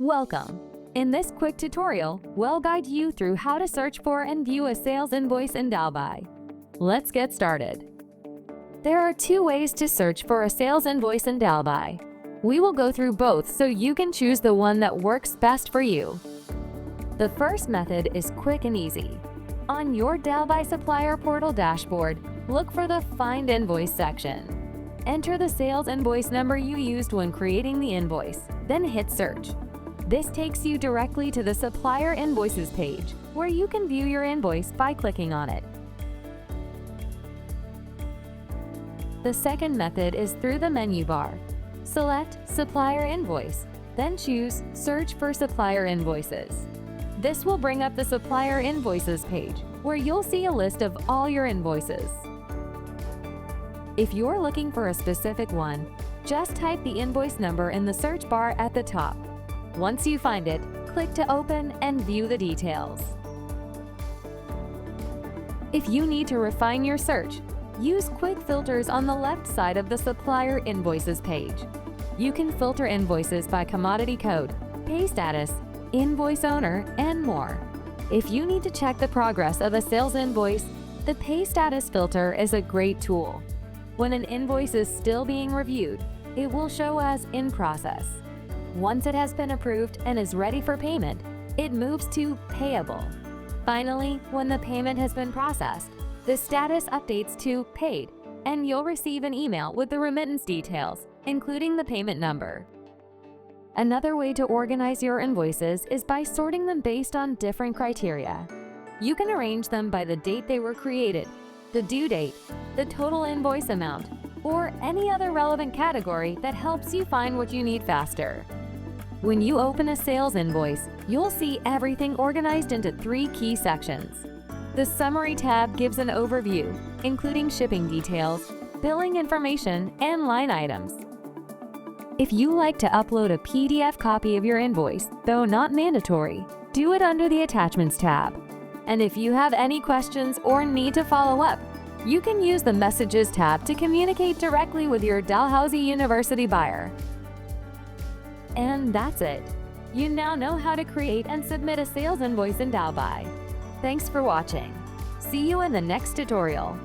Welcome! In this quick tutorial, we'll guide you through how to search for and view a sales invoice in DalBuy. Let's get started. There are two ways to search for a sales invoice in DalBuy. We will go through both so you can choose the one that works best for you. The first method is quick and easy. On your DalBuy Supplier portal dashboard, look for the Find Invoice section. Enter the sales invoice number you used when creating the invoice, then hit Search. This takes you directly to the Supplier Invoices page, where you can view your invoice by clicking on it. The second method is through the menu bar. Select Supplier Invoice, then choose Search for Supplier Invoices. This will bring up the Supplier Invoices page, where you'll see a list of all your invoices. If you're looking for a specific one, just type the invoice number in the search bar at the top. Once you find it, click to open and view the details. If you need to refine your search, use quick filters on the left side of the Supplier Invoices page. You can filter invoices by commodity code, pay status, invoice owner, and more. If you need to check the progress of a sales invoice, the pay status filter is a great tool. When an invoice is still being reviewed, it will show as in process. Once it has been approved and is ready for payment, it moves to payable. Finally, when the payment has been processed, the status updates to paid, and you'll receive an email with the remittance details, including the payment number. Another way to organize your invoices is by sorting them based on different criteria. You can arrange them by the date they were created, the due date, the total invoice amount, or any other relevant category that helps you find what you need faster. When you open a sales invoice, you'll see everything organized into 3 key sections. The Summary tab gives an overview, including shipping details, billing information, and line items. If you like to upload a PDF copy of your invoice, though not mandatory, do it under the Attachments tab. And if you have any questions or need to follow up, you can use the Messages tab to communicate directly with your Dalhousie University buyer. And that's it. You now know how to create and submit a sales invoice in DalBuy. Thanks for watching. See you in the next tutorial.